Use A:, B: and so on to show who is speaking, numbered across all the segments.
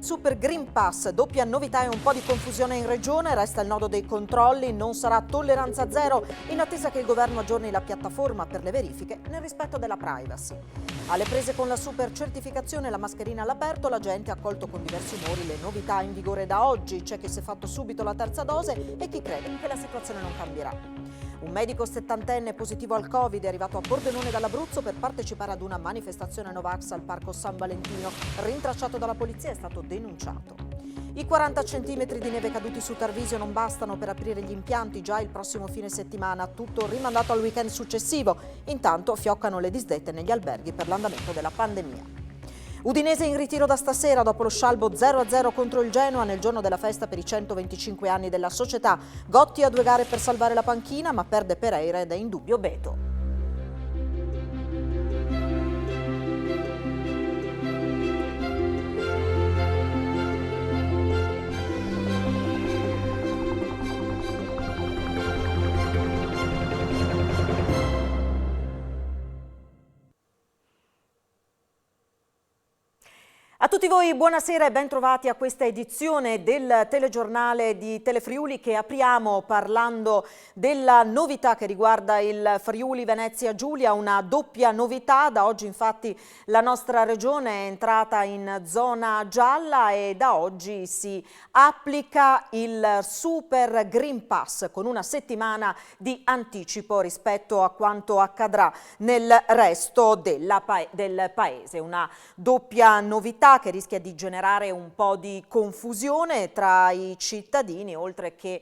A: Super Green Pass, doppia novità e un po' di confusione in regione, resta il nodo dei controlli, non sarà tolleranza zero in attesa che il governo aggiorni la piattaforma per le verifiche nel rispetto della privacy. Alle prese con la super certificazione e la mascherina all'aperto, la gente ha accolto con diversi umori le novità in vigore da oggi, c'è chi si è fatto subito la terza dose e chi crede che la situazione non cambierà. Un medico settantenne positivo al Covid è arrivato a Pordenone dall'Abruzzo per partecipare ad una manifestazione Novax al Parco San Valentino. Rintracciato dalla polizia, è stato denunciato. I 40 centimetri di neve caduti su Tarvisio non bastano per aprire gli impianti già il prossimo fine settimana, tutto rimandato al weekend successivo. Intanto fioccano le disdette negli alberghi per l'andamento della pandemia. Udinese in ritiro da stasera dopo lo scialbo 0-0 contro il Genoa nel giorno della festa per i 125 anni della società. Gotti a 2 gare per salvare la panchina, ma perde Pereira ed è in dubbio Beto. A tutti voi buonasera e ben trovati a questa edizione del telegiornale di Telefriuli che apriamo parlando della novità che riguarda il Friuli Venezia Giulia, una doppia novità. Da oggi infatti la nostra regione è entrata in zona gialla e da oggi si applica il Super Green Pass con una settimana di anticipo rispetto a quanto accadrà nel resto del paese. Una doppia novità che rischia di generare un po' di confusione tra i cittadini, oltre che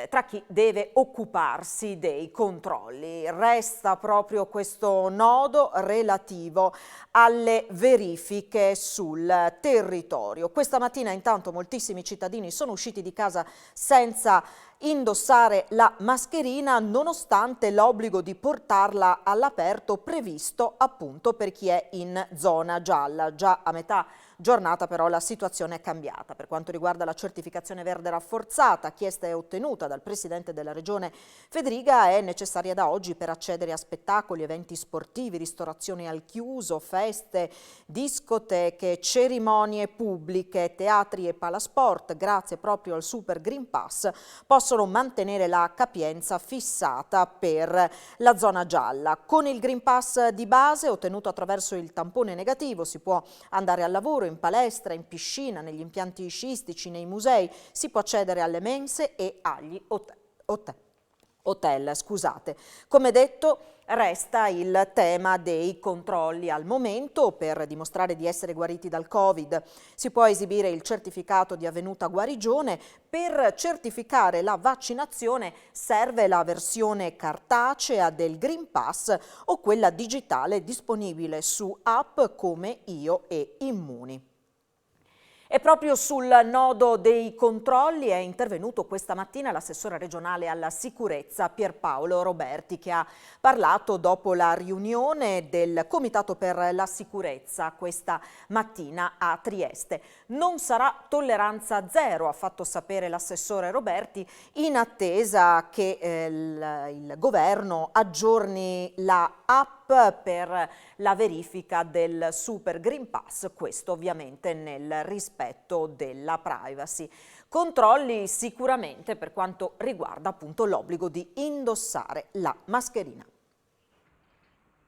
A: tra chi deve occuparsi dei controlli. Resta proprio questo nodo relativo alle verifiche sul territorio. Questa mattina intanto moltissimi cittadini sono usciti di casa senza indossare la mascherina nonostante l'obbligo di portarla all'aperto previsto appunto per chi è in zona gialla. Già a metà giornata però la situazione è cambiata. Per quanto riguarda la certificazione verde rafforzata, chiesta e ottenuta dal Presidente della Regione Fedriga, è necessaria da oggi per accedere a spettacoli, eventi sportivi, ristorazioni al chiuso, feste, discoteche, cerimonie pubbliche, teatri e palasport, grazie proprio al Super Green Pass, possono mantenere la capienza fissata per la zona gialla. Con il Green Pass di base, ottenuto attraverso il tampone negativo, si può andare al lavoro, in palestra, in piscina, negli impianti sciistici, nei musei, si può accedere alle mense e agli hotel. Come detto, resta il tema dei controlli al momento. Per dimostrare di essere guariti dal Covid si può esibire il certificato di avvenuta guarigione. Per certificare la vaccinazione serve la versione cartacea del Green Pass o quella digitale disponibile su app come Io e Immuni. E proprio sul nodo dei controlli è intervenuto questa mattina l'assessore regionale alla sicurezza Pierpaolo Roberti, che ha parlato dopo la riunione del Comitato per la Sicurezza questa mattina a Trieste. Non sarà tolleranza zero, ha fatto sapere l'assessore Roberti, in attesa che il governo aggiorni la app per la verifica del Super Green Pass, questo ovviamente nel rispetto della privacy. Controlli sicuramente per quanto riguarda appunto l'obbligo di indossare la mascherina.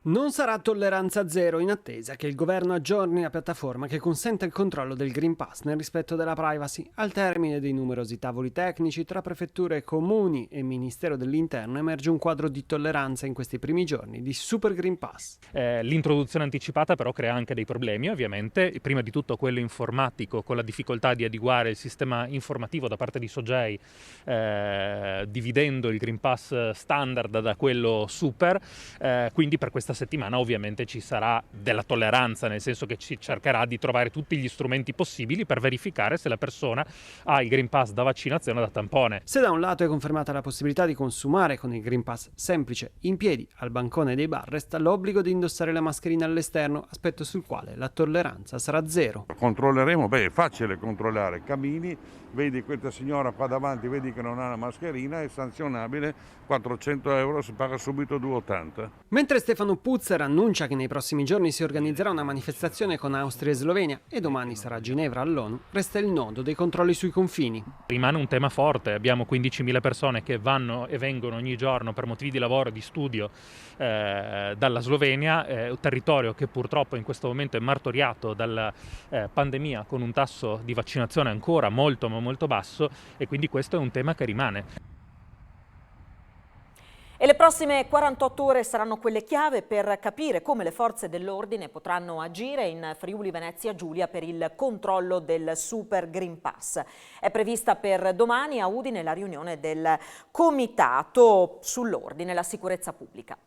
B: Non sarà tolleranza zero in attesa che il governo aggiorni la piattaforma che consente il controllo del Green Pass nel rispetto della privacy. Al termine dei numerosi tavoli tecnici tra prefetture, comuni e Ministero dell'Interno emerge un quadro di tolleranza in questi primi giorni di Super Green Pass.
C: L'introduzione anticipata però crea anche dei problemi, ovviamente, prima di tutto quello informatico, con la difficoltà di adeguare il sistema informativo da parte di Sogei, dividendo il Green Pass standard da quello super, quindi per questa settimana ovviamente ci sarà della tolleranza, nel senso che ci cercherà di trovare tutti gli strumenti possibili per verificare se la persona ha il Green Pass da vaccinazione o da tampone.
B: Se da un lato è confermata la possibilità di consumare con il Green Pass semplice in piedi al bancone dei bar, resta l'obbligo di indossare la mascherina all'esterno, aspetto sul quale la tolleranza sarà zero.
D: Controlleremo, è facile controllare, cammini, vedi questa signora qua davanti, vedi che non ha la mascherina, è sanzionabile, 400 euro, si paga subito 2,80.
B: Mentre Stefano Puzzer annuncia che nei prossimi giorni si organizzerà una manifestazione con Austria e Slovenia e domani sarà a Ginevra all'ONU. Resta il nodo dei controlli sui confini.
C: Rimane un tema forte, abbiamo 15.000 persone che vanno e vengono ogni giorno per motivi di lavoro e di studio dalla Slovenia, un territorio che purtroppo in questo momento è martoriato dalla pandemia con un tasso di vaccinazione ancora molto ma molto basso, e quindi questo è un tema che rimane.
A: E le prossime 48 ore saranno quelle chiave per capire come le forze dell'ordine potranno agire in Friuli Venezia Giulia per il controllo del Super Green Pass. È prevista per domani a Udine la riunione del Comitato sull'Ordine e la Sicurezza Pubblica.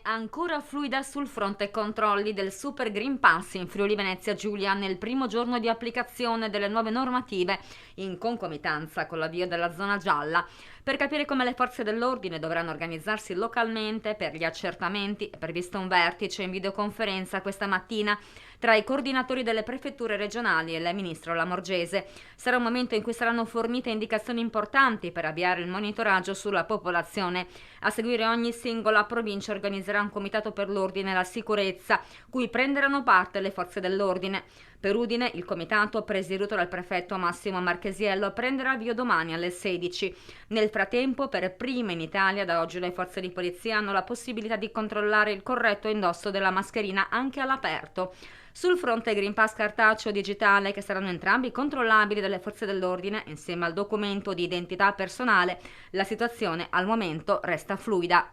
E: Ancora fluida sul fronte controlli del Super Green Pass in Friuli Venezia Giulia nel primo giorno di applicazione delle nuove normative in concomitanza con l'avvio della zona gialla. Per capire come le forze dell'ordine dovranno organizzarsi localmente per gli accertamenti è previsto un vertice in videoconferenza questa mattina tra i coordinatori delle prefetture regionali e il ministro Lamorgese. Sarà un momento in cui saranno fornite indicazioni importanti per avviare il monitoraggio sulla popolazione. A seguire ogni singola provincia organizzerà un comitato per l'ordine e la sicurezza, cui prenderanno parte le forze dell'ordine. Per Udine il comitato, presieduto dal prefetto Massimo Marchesiello, prenderà avvio domani alle 16. Nel frattempo, per prime in Italia, da oggi le forze di polizia hanno la possibilità di controllare il corretto indosso della mascherina anche all'aperto. Sul fronte Green Pass cartaceo digitale, che saranno entrambi controllabili dalle forze dell'ordine, insieme al documento di identità personale, la situazione al momento resta fluida.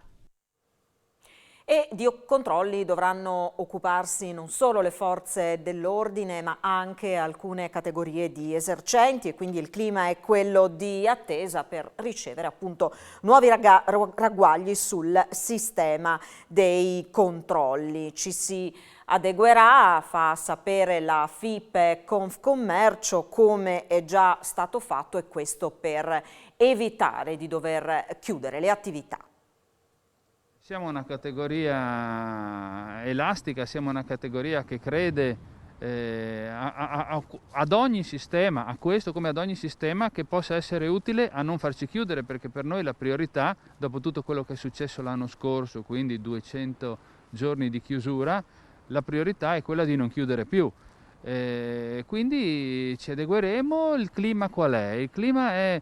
A: E di controlli dovranno occuparsi non solo le forze dell'ordine ma anche alcune categorie di esercenti, e quindi il clima è quello di attesa per ricevere appunto nuovi ragguagli sul sistema dei controlli. Ci si adeguerà, fa sapere la FIP Confcommercio, come è già stato fatto, e questo per evitare di dover chiudere le attività.
F: Siamo una categoria elastica, siamo una categoria che crede ad ogni sistema, a questo come ad ogni sistema che possa essere utile a non farci chiudere, perché per noi la priorità, dopo tutto quello che è successo l'anno scorso, quindi 200 giorni di chiusura, la priorità è quella di non chiudere più. Quindi ci adegueremo. Il clima qual è? Il clima è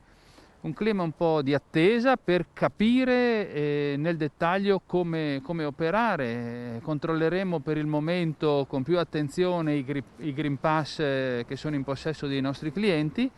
F: un clima un po' di attesa per capire nel dettaglio come operare. Controlleremo per il momento con più attenzione i Green Pass che sono in possesso dei nostri clienti,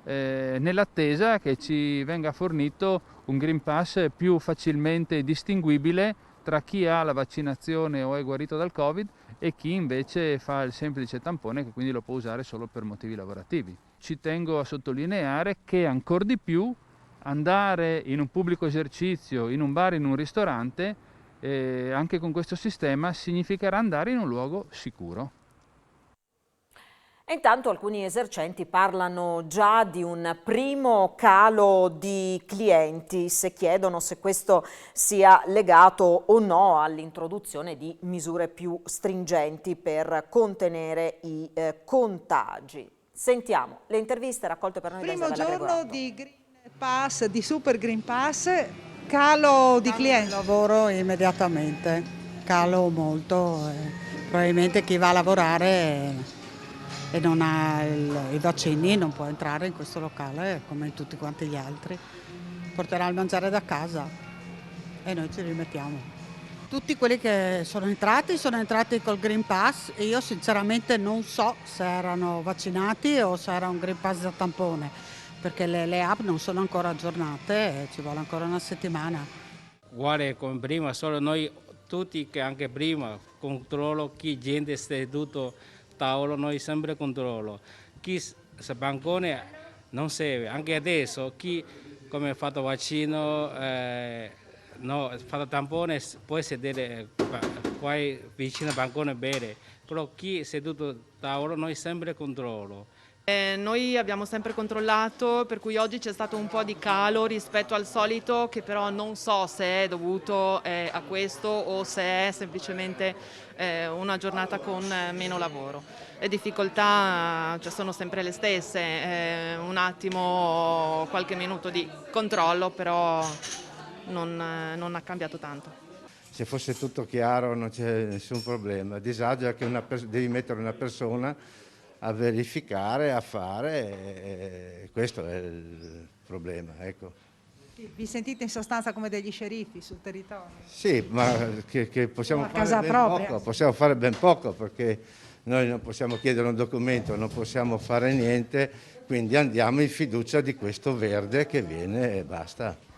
F: nell'attesa che ci venga fornito un Green Pass più facilmente distinguibile tra chi ha la vaccinazione o è guarito dal Covid e chi invece fa il semplice tampone, che quindi lo può usare solo per motivi lavorativi. Ci tengo a sottolineare che ancor di più andare in un pubblico esercizio, in un bar, in un ristorante, anche con questo sistema significherà andare in un luogo sicuro.
A: E intanto alcuni esercenti parlano già di un primo calo di clienti, se chiedono se questo sia legato o no all'introduzione di misure più stringenti per contenere i contagi. Sentiamo le interviste raccolte per noi da Isabella
G: Primo giorno
A: Gregorato.
G: di Green Pass, di Super Green Pass, calo di clienti.
H: Lavoro immediatamente, calo molto, probabilmente chi va a lavorare e non ha i vaccini non può entrare in questo locale come tutti quanti gli altri, porterà il mangiare da casa e noi ci rimettiamo. Tutti quelli che sono entrati col Green Pass e io sinceramente non so se erano vaccinati o se era un Green Pass da tampone, perché le app non sono ancora aggiornate e ci vuole ancora una settimana.
I: Uguale come prima, solo noi tutti che anche prima controllo chi gente seduto tavolo, noi sempre controllo. Chi sa bancone non serve, anche adesso chi come ha fatto vaccino no, fatto tampone può sedere qua vicino al bancone bere, però chi è seduto a tavolo noi sempre controllo.
J: Noi abbiamo sempre controllato, per cui oggi c'è stato un po' di calo rispetto al solito, che però non so se è dovuto a questo o se è semplicemente una giornata con meno lavoro. Le difficoltà sono sempre le stesse, un attimo, qualche minuto di controllo, però non ha cambiato tanto.
K: Se fosse tutto chiaro non c'è nessun problema. Il disagio è che devi mettere una persona a verificare, a fare, e questo è il problema, ecco.
G: Vi sentite in sostanza come degli sceriffi sul territorio?
K: Sì, ma che possiamo fare
G: casa
K: ben
G: propria.
K: poco, possiamo fare ben poco, perché noi non possiamo chiedere un documento, non possiamo fare niente, quindi andiamo in fiducia di questo verde che viene e basta.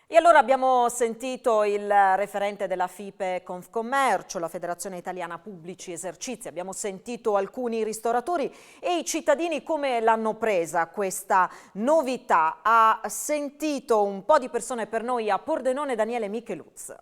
A: E allora abbiamo sentito il referente della FIPE Confcommercio, la Federazione Italiana Pubblici Esercizi, abbiamo sentito alcuni ristoratori e i cittadini come l'hanno presa questa novità. Ha sentito un po' di persone per noi a Pordenone Daniele Micheluz.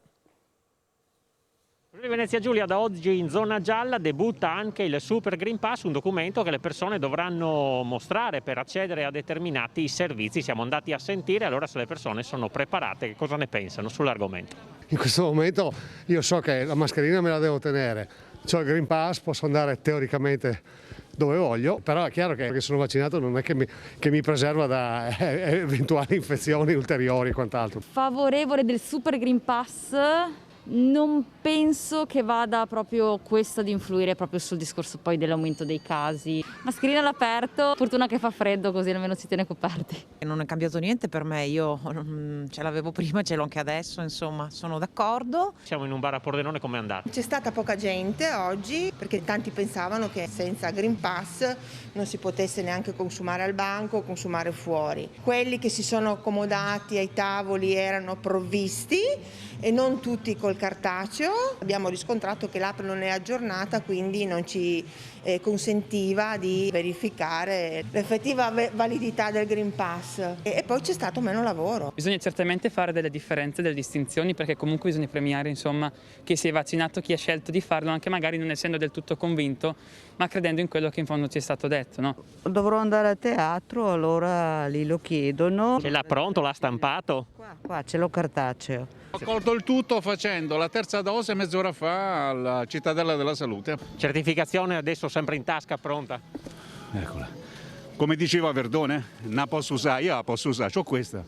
L: Friuli Venezia Giulia da oggi in zona gialla debutta anche il Super Green Pass, un documento che le persone dovranno mostrare per accedere a determinati servizi. Siamo andati a sentire allora se le persone sono preparate, che cosa ne pensano sull'argomento.
M: In questo momento io so che la mascherina me la devo tenere, ho il Green Pass, posso andare teoricamente dove voglio, però è chiaro che sono vaccinato non è che mi preserva da eventuali infezioni ulteriori e quant'altro.
N: Favorevole del Super Green Pass? Non penso che vada proprio questo ad influire proprio sul discorso poi dell'aumento dei casi. Mascherina all'aperto, fortuna che fa freddo così almeno si tiene coperti.
O: Non è cambiato niente per me, io ce l'avevo prima, ce l'ho anche adesso, insomma sono d'accordo.
L: Siamo in un bar a Pordenone, com'è andata?
P: C'è stata poca gente oggi perché tanti pensavano che senza Green Pass non si potesse neanche consumare al banco, consumare fuori. Quelli che si sono accomodati ai tavoli erano provvisti e non tutti col cartaceo. Abbiamo riscontrato che l'app non è aggiornata, quindi non ci consentiva di verificare l'effettiva validità del Green Pass e poi c'è stato meno lavoro.
Q: Bisogna certamente fare delle differenze, delle distinzioni, perché comunque bisogna premiare insomma chi si è vaccinato, chi ha scelto di farlo, anche magari non essendo del tutto convinto, ma credendo in quello che in fondo ci è stato detto, no?
R: Dovrò andare a teatro, allora lì lo chiedono.
L: Ce l'ha pronto, l'ha stampato?
R: Qua ce l'ho cartaceo.
S: Ho colto il tutto facendo la terza dose mezz'ora fa alla Cittadella della Salute.
L: Certificazione adesso sempre in tasca, pronta?
S: Eccola. Come diceva Verdone, la posso usare, io la posso usare, c'ho questa.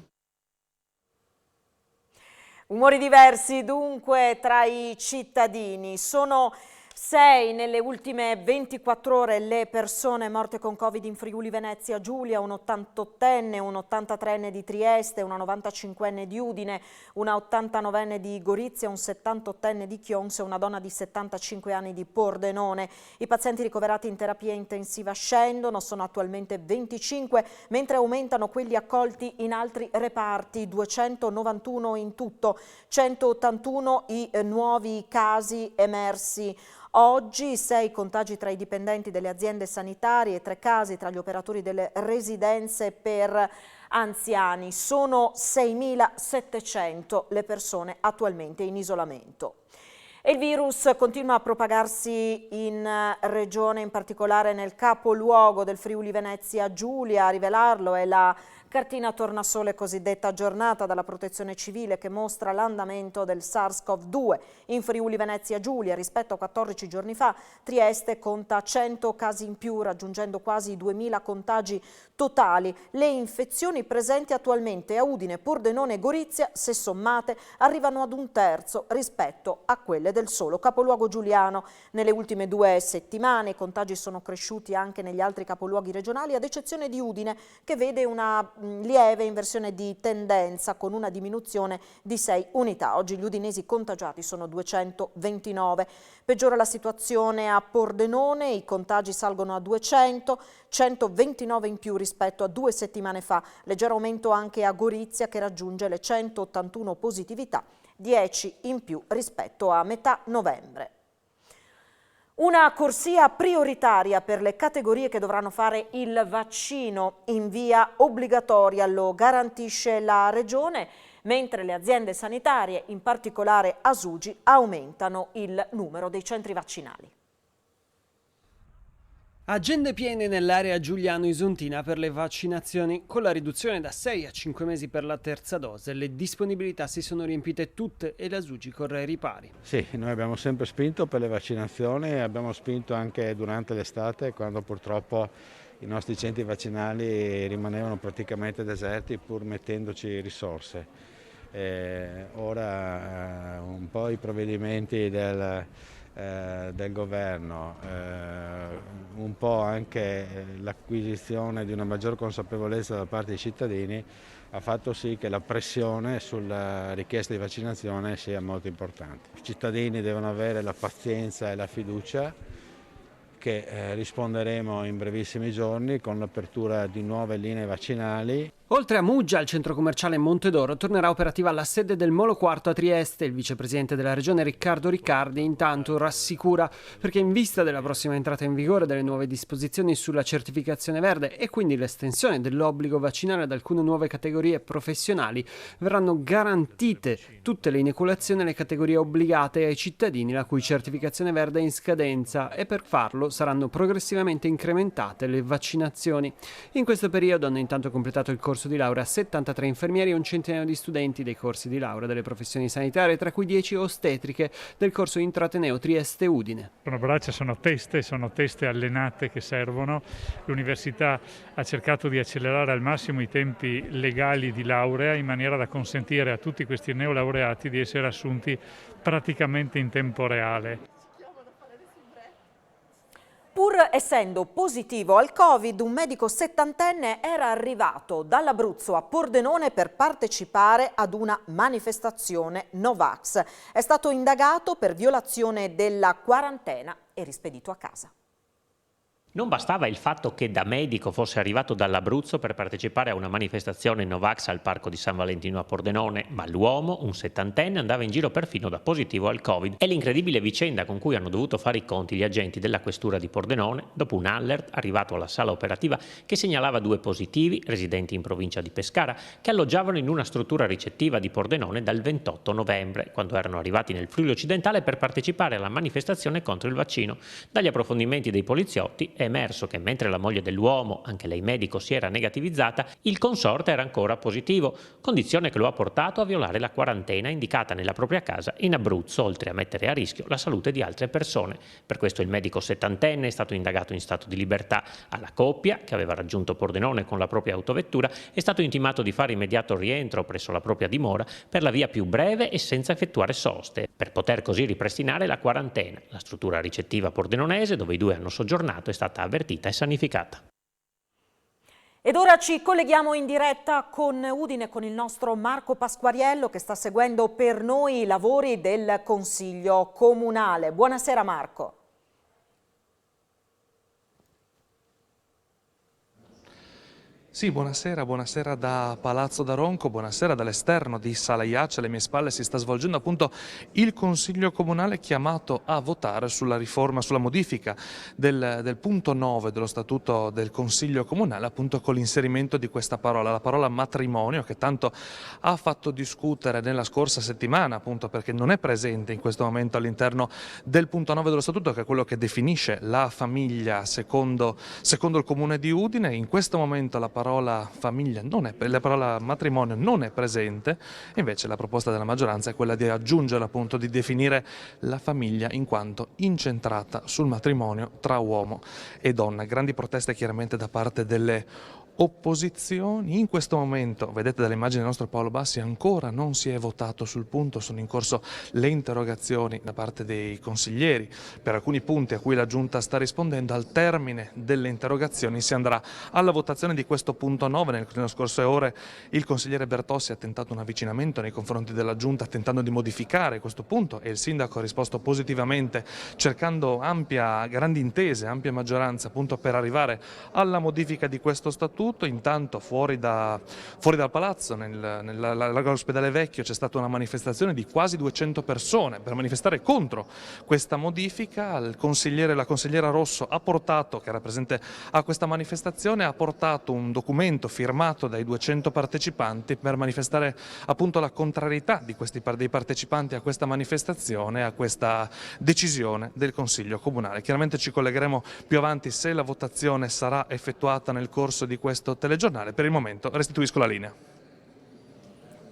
A: Umori diversi dunque tra i cittadini. Sono 6 nelle ultime 24 ore le persone morte con Covid in Friuli Venezia Giulia, un 88enne, un 83enne di Trieste, una 95enne di Udine, una 89enne di Gorizia, un 78enne di Chionse e una donna di 75 anni di Pordenone. I pazienti ricoverati in terapia intensiva scendono, sono attualmente 25, mentre aumentano quelli accolti in altri reparti, 291 in tutto, 181 i nuovi casi emersi. Oggi 6 contagi tra i dipendenti delle aziende sanitarie, 3 casi tra gli operatori delle residenze per anziani. Sono 6.700 le persone attualmente in isolamento. E il virus continua a propagarsi in regione, in particolare nel capoluogo del Friuli Venezia Giulia. A rivelarlo è la cartina tornasole cosiddetta aggiornata dalla Protezione Civile che mostra l'andamento del SARS-CoV-2 in Friuli Venezia Giulia. Rispetto a 14 giorni fa, Trieste conta 100 casi in più, raggiungendo quasi 2000 contagi totali. Le infezioni presenti attualmente a Udine, Pordenone e Gorizia, se sommate, arrivano ad un terzo rispetto a quelle del solo capoluogo giuliano. Nelle ultime 2 settimane i contagi sono cresciuti anche negli altri capoluoghi regionali, ad eccezione di Udine, che vede una lieve inversione di tendenza con una diminuzione di 6 unità. Oggi gli udinesi contagiati sono 229. Peggiora la situazione a Pordenone, i contagi salgono a 200, 129 in più rispetto a 2 settimane fa. Leggero aumento anche a Gorizia che raggiunge le 181 positività, 10 in più rispetto a metà novembre. Una corsia prioritaria per le categorie che dovranno fare il vaccino in via obbligatoria, lo garantisce la Regione, mentre le aziende sanitarie, in particolare Asugi, aumentano il numero dei centri vaccinali.
B: Agende piene nell'area giuliano-isontina per le vaccinazioni. Con la riduzione da 6 a 5 mesi per la terza dose, le disponibilità si sono riempite tutte e la Sugi corre ai ripari.
T: Sì, noi abbiamo sempre spinto per le vaccinazioni, abbiamo spinto anche durante l'estate, quando purtroppo i nostri centri vaccinali rimanevano praticamente deserti pur mettendoci risorse. Ora un po' i provvedimenti del governo, un po' anche l'acquisizione di una maggior consapevolezza da parte dei cittadini ha fatto sì che la pressione sulla richiesta di vaccinazione sia molto importante. I cittadini devono avere la pazienza e la fiducia che risponderemo in brevissimi giorni con l'apertura di nuove linee vaccinali.
B: Oltre a Muggia, al centro commerciale Montedoro, tornerà operativa la sede del Molo Quarto a Trieste. Il vicepresidente della regione Riccardo Riccardi intanto rassicura perché in vista della prossima entrata in vigore delle nuove disposizioni sulla certificazione verde e quindi l'estensione dell'obbligo vaccinale ad alcune nuove categorie professionali, verranno garantite tutte le inoculazioni alle categorie obbligate ai cittadini la cui certificazione verde è in scadenza e per farlo saranno progressivamente incrementate le vaccinazioni. In questo periodo hanno intanto completato il corso di laurea 73 infermieri e un centinaio di studenti dei corsi di laurea delle professioni sanitarie, tra cui 10 ostetriche del corso intrateneo Trieste-Udine.
U: Sono braccia, sono teste allenate che servono. L'università ha cercato di accelerare al massimo i tempi legali di laurea in maniera da consentire a tutti questi neolaureati di essere assunti praticamente in tempo reale.
A: Pur essendo positivo al Covid, un medico settantenne era arrivato dall'Abruzzo a Pordenone per partecipare ad una manifestazione Novax. È stato indagato per violazione della quarantena e rispedito a casa.
L: Non bastava il fatto che da medico fosse arrivato dall'Abruzzo per partecipare a una manifestazione Novax al Parco di San Valentino a Pordenone, ma l'uomo, un settantenne, andava in giro perfino da positivo al Covid. È l'incredibile vicenda con cui hanno dovuto fare i conti gli agenti della questura di Pordenone dopo un allert arrivato alla sala operativa che segnalava 2 positivi, residenti in provincia di Pescara, che alloggiavano in una struttura ricettiva di Pordenone dal 28 novembre, quando erano arrivati nel Friuli occidentale per partecipare alla manifestazione contro il vaccino. Dagli approfondimenti dei poliziotti è emerso che mentre la moglie dell'uomo, anche lei medico, si era negativizzata, il consorte era ancora positivo, condizione che lo ha portato a violare la quarantena indicata nella propria casa in Abruzzo, oltre a mettere a rischio la salute di altre persone. Per questo il medico settantenne è stato indagato in stato di libertà. Alla coppia, che aveva raggiunto Pordenone con la propria autovettura, è stato intimato di fare immediato rientro presso la propria dimora per la via più breve e senza effettuare soste, per poter così ripristinare la quarantena. La struttura ricettiva pordenonese, dove i 2 hanno soggiornato, è stata avvertita e sanificata.
A: Ed ora ci colleghiamo in diretta con Udine con il nostro Marco Pasquariello che sta seguendo per noi i lavori del Consiglio Comunale. Buonasera Marco.
V: Sì, buonasera da Palazzo d'Aronco, buonasera dall'esterno di Sala Iaccia. Alle mie spalle si sta svolgendo appunto il Consiglio Comunale chiamato a votare sulla riforma, sulla modifica del punto 9 dello Statuto del Consiglio Comunale, appunto con l'inserimento di questa parola, la parola matrimonio, che tanto ha fatto discutere nella scorsa settimana, appunto perché non è presente in questo momento all'interno del punto 9 dello Statuto, che è quello che definisce la famiglia secondo il Comune di Udine. In questo momento la parola matrimonio non è presente, invece la proposta della maggioranza è quella di aggiungere, appunto, di definire la famiglia in quanto incentrata sul matrimonio tra uomo e donna. Grandi proteste chiaramente da parte delle opposizioni. In questo momento, vedete dalle immagini del nostro Paolo Bassi, ancora non si è votato sul punto, sono in corso le interrogazioni da parte dei consiglieri per alcuni punti a cui la Giunta sta rispondendo. Al termine delle interrogazioni si andrà alla votazione di questo punto 9. Nelle scorse ore il consigliere Bertossi ha tentato un avvicinamento nei confronti della Giunta tentando di modificare questo punto e il sindaco ha risposto positivamente cercando grandi intese, ampia maggioranza appunto per arrivare alla modifica di questo statuto. Intanto fuori dal palazzo, nell'ospedale vecchio, c'è stata una manifestazione di quasi 200 persone per manifestare contro questa modifica. La consigliera Rosso che era presente a questa manifestazione, ha portato un documento firmato dai 200 partecipanti per manifestare appunto la contrarietà dei partecipanti a questa manifestazione, a questa decisione del Consiglio Comunale. Chiaramente ci collegheremo più avanti se la votazione sarà effettuata nel corso di questo telegiornale. Per il momento restituisco la linea.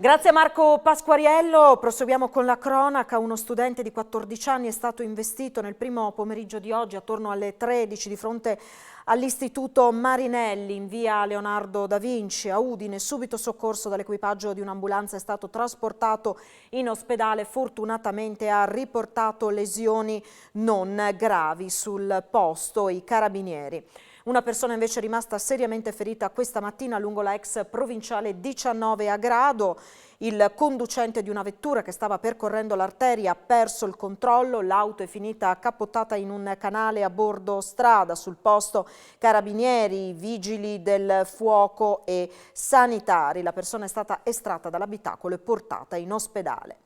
A: Grazie a Marco Pasquariello. Proseguiamo con la cronaca. Uno studente di 14 anni è stato investito nel primo pomeriggio di oggi attorno alle 13 di fronte all'Istituto Marinelli in via Leonardo da Vinci a Udine. Subito soccorso dall'equipaggio di un'ambulanza, è stato trasportato in ospedale. Fortunatamente ha riportato lesioni non gravi. Sul posto i carabinieri. Una persona invece è rimasta seriamente ferita questa mattina lungo la ex provinciale 19 a Grado. Il conducente di una vettura che stava percorrendo l'arteria ha perso il controllo, l'auto è finita cappottata in un canale a bordo strada. Sul posto carabinieri, vigili del fuoco e sanitari. La persona è stata estratta dall'abitacolo e portata in ospedale.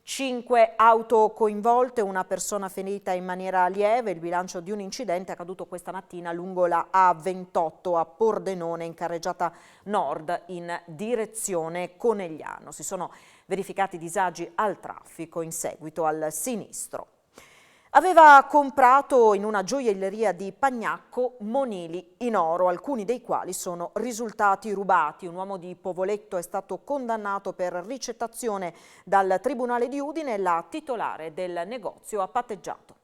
A: 5 auto coinvolte, una persona ferita in maniera lieve. Il bilancio di un incidente accaduto questa mattina lungo la A28 a Pordenone in carreggiata nord in direzione Conegliano. Si sono verificati disagi al traffico in seguito al sinistro. Aveva comprato in una gioielleria di Pagnacco monili in oro, alcuni dei quali sono risultati rubati. Un uomo di Povoletto è stato condannato per ricettazione dal Tribunale di Udine. La titolare del negozio ha patteggiato.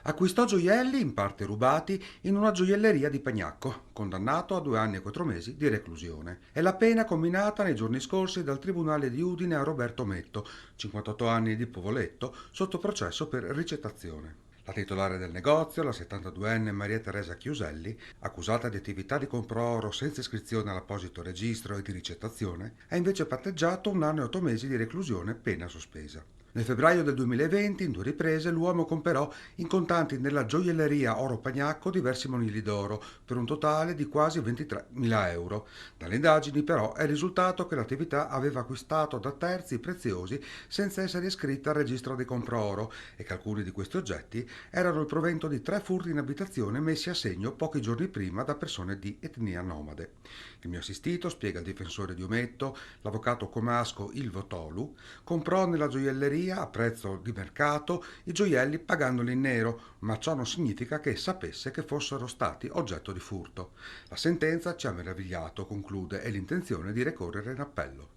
C: Acquistò gioielli, in parte rubati, in una gioielleria di Pagnacco, condannato a 2 anni e 4 mesi di reclusione. È la pena comminata nei giorni scorsi dal Tribunale di Udine a Roberto Metto, 58 anni di Povoletto, sotto processo per ricettazione. La titolare del negozio, la 72enne Maria Teresa Chiuselli, accusata di attività di compro-oro senza iscrizione all'apposito registro e di ricettazione, ha invece patteggiato 1 anno e 8 mesi di reclusione, pena sospesa. Nel febbraio del 2020, in 2 riprese, l'uomo comperò in contanti nella gioielleria Oro Pagnacco diversi monili d'oro, per un totale di quasi 23.000 euro. Dalle indagini, però, è risultato che l'attività aveva acquistato da terzi preziosi senza essere iscritta al registro dei compro-oro e che alcuni di questi oggetti erano il provento di 3 furti in abitazione messi a segno pochi giorni prima da persone di etnia nomade. Il mio assistito, spiega il difensore di Ometto, l'avvocato comasco Ilvo Tolu, comprò nella gioielleria a prezzo di mercato i gioielli pagandoli in nero, ma ciò non significa che sapesse che fossero stati oggetto di furto. La sentenza ci ha meravigliato, conclude, e l'intenzione di ricorrere in appello.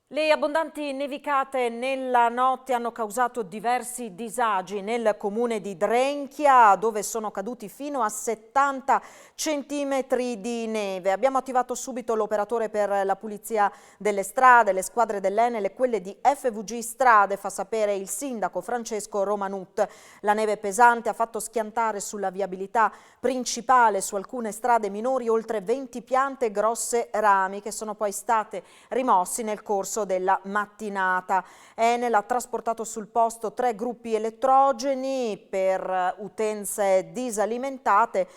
A: Le abbondanti nevicate nella notte hanno causato diversi disagi nel comune di Drenchia, dove sono caduti fino a 70 centimetri di neve. Abbiamo attivato subito l'operatore per la pulizia delle strade, le squadre dell'Enel e quelle di FVG Strade, fa sapere il sindaco Francesco Romanut. La neve pesante ha fatto schiantare sulla viabilità principale su alcune strade minori oltre 20 piante e grosse rami che sono poi state rimossi nel corso della mattinata. Enel ha trasportato sul posto 3 gruppi elettrogeni per utenze disalimentate.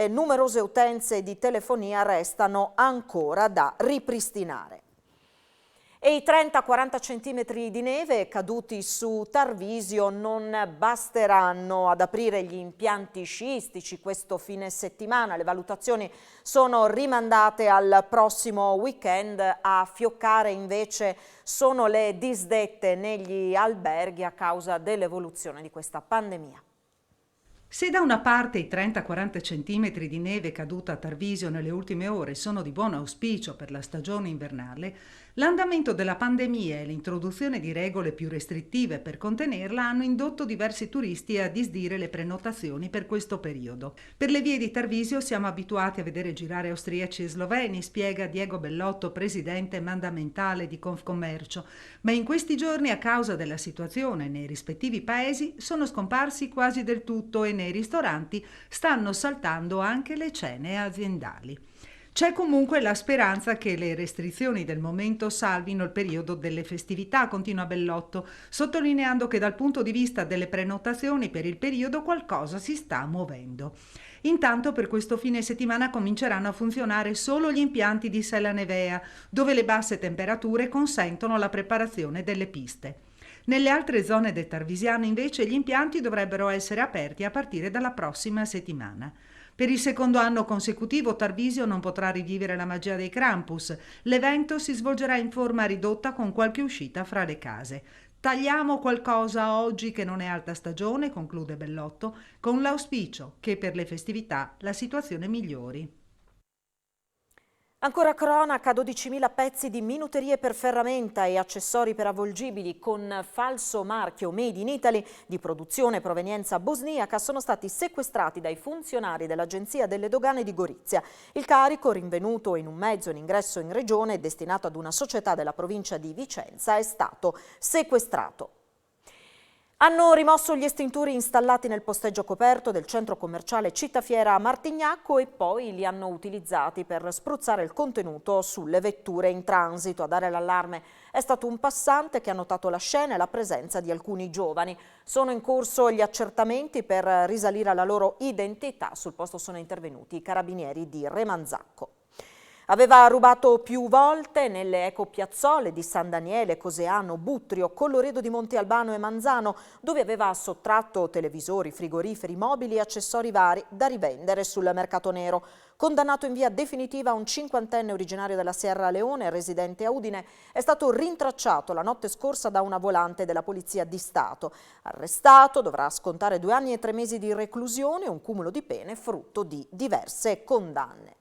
A: Numerose utenze di telefonia restano ancora da ripristinare. E i 30-40 centimetri di neve caduti su Tarvisio non basteranno ad aprire gli impianti sciistici questo fine settimana. Le valutazioni sono rimandate al prossimo weekend. A fioccare invece sono le disdette negli alberghi a causa dell'evoluzione di questa pandemia.
D: Se da una parte i 30-40 centimetri di neve caduta a Tarvisio nelle ultime ore sono di buon auspicio per la stagione invernale, l'andamento della pandemia e l'introduzione di regole più restrittive per contenerla hanno indotto diversi turisti a disdire le prenotazioni per questo periodo. Per le vie di Tarvisio siamo abituati a vedere girare austriaci e sloveni, spiega Diego Bellotto, presidente mandamentale di Confcommercio, ma in questi giorni a causa della situazione nei rispettivi paesi sono scomparsi quasi del tutto e nei ristoranti stanno saltando anche le cene aziendali. C'è comunque la speranza che le restrizioni del momento salvino il periodo delle festività, continua Bellotto, sottolineando che dal punto di vista delle prenotazioni per il periodo qualcosa si sta muovendo. Intanto per questo fine settimana cominceranno a funzionare solo gli impianti di Sella Nevea, dove le basse temperature consentono la preparazione delle piste. Nelle altre zone del Tarvisiano invece gli impianti dovrebbero essere aperti a partire dalla prossima settimana. Per il secondo anno consecutivo Tarvisio non potrà rivivere la magia dei Krampus. L'evento si svolgerà in forma ridotta con qualche uscita fra le case. Tagliamo qualcosa oggi che non è alta stagione, conclude Bellotto, con l'auspicio che per le festività la situazione migliori.
A: Ancora cronaca, 12.000 pezzi di minuterie per ferramenta e accessori per avvolgibili con falso marchio Made in Italy di produzione e provenienza bosniaca sono stati sequestrati dai funzionari dell'Agenzia delle Dogane di Gorizia. Il carico, rinvenuto in un mezzo in ingresso in regione destinato ad una società della provincia di Vicenza, è stato sequestrato. Hanno rimosso gli estintori installati nel posteggio coperto del centro commerciale Città Fiera a Martignacco e poi li hanno utilizzati per spruzzare il contenuto sulle vetture in transito. A dare l'allarme è stato un passante che ha notato la scena e la presenza di alcuni giovani. Sono in corso gli accertamenti per risalire alla loro identità. Sul posto sono intervenuti i carabinieri di Remanzacco. Aveva rubato più volte nelle ecopiazzole di San Daniele, Coseano, Buttrio, Colloredo di Monte Albano e Manzano, dove aveva sottratto televisori, frigoriferi, mobili e accessori vari da rivendere sul mercato nero. Condannato in via definitiva un 50enne originario della Sierra Leone, residente a Udine, è stato rintracciato la notte scorsa da una volante della Polizia di Stato. Arrestato, dovrà scontare 2 anni e 3 mesi di reclusione, un cumulo di pene frutto di diverse condanne.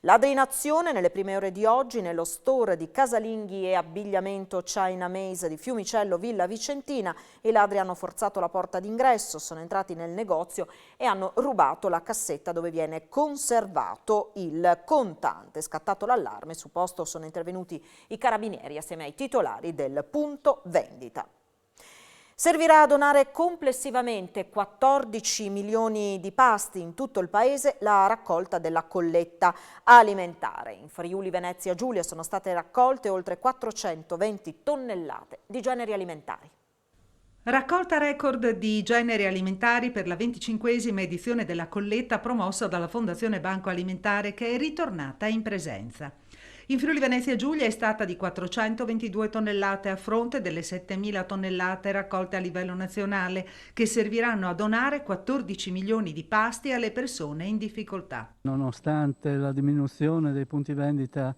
A: Ladri in azione nelle prime ore di oggi nello store di casalinghi e abbigliamento China Maze di Fiumicello, Villa Vicentina. I ladri hanno forzato la porta d'ingresso, sono entrati nel negozio e hanno rubato la cassetta dove viene conservato il contante. Scattato l'allarme, sul posto sono intervenuti i carabinieri assieme ai titolari del punto vendita. Servirà a donare complessivamente 14 milioni di pasti in tutto il paese la raccolta della colletta alimentare. In Friuli Venezia Giulia sono state raccolte oltre 420 tonnellate di generi alimentari.
D: Raccolta record di generi alimentari per la 25esima edizione della colletta promossa dalla Fondazione Banco Alimentare, che è ritornata in presenza. In Friuli Venezia Giulia è stata di 422 tonnellate a fronte delle 7.000 tonnellate raccolte a livello nazionale, che serviranno a donare 14 milioni di pasti alle persone in difficoltà.
E: Nonostante la diminuzione dei punti vendita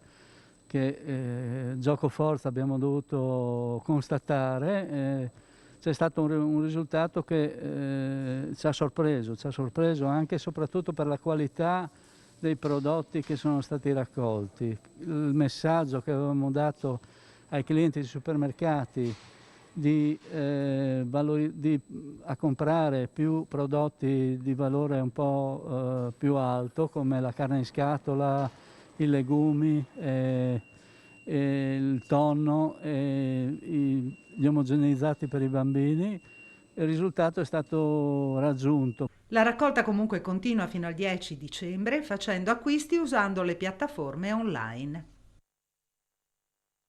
E: che gioco forza abbiamo dovuto constatare, c'è stato un risultato che ci ha sorpreso anche e soprattutto per la qualità dei prodotti che sono stati raccolti. Il messaggio che avevamo dato ai clienti dei supermercati a comprare più prodotti di valore un po' più alto, come la carne in scatola, i legumi, il tonno, gli omogeneizzati per i bambini. Il risultato è stato raggiunto.
D: La raccolta comunque continua fino al 10 dicembre facendo acquisti usando le piattaforme online.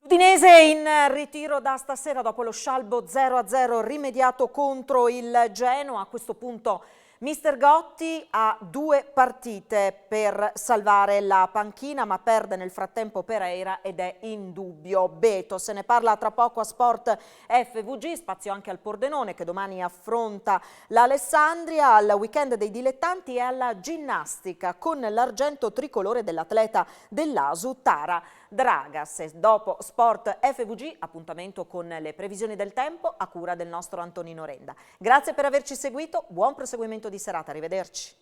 A: L'Udinese in ritiro da stasera dopo lo scialbo 0-0 rimediato contro il Genoa. A questo punto Mister Gotti ha 2 partite per salvare la panchina, ma perde nel frattempo Pereira ed è in dubbio Beto. Se ne parla tra poco a Sport FVG, spazio anche al Pordenone che domani affronta l'Alessandria, al weekend dei dilettanti e alla ginnastica con l'argento tricolore dell'atleta dell'ASU Tara Dragas. E dopo Sport FVG, appuntamento con le previsioni del tempo a cura del nostro Antonino Renda. Grazie per averci seguito, buon proseguimento di serata, arrivederci.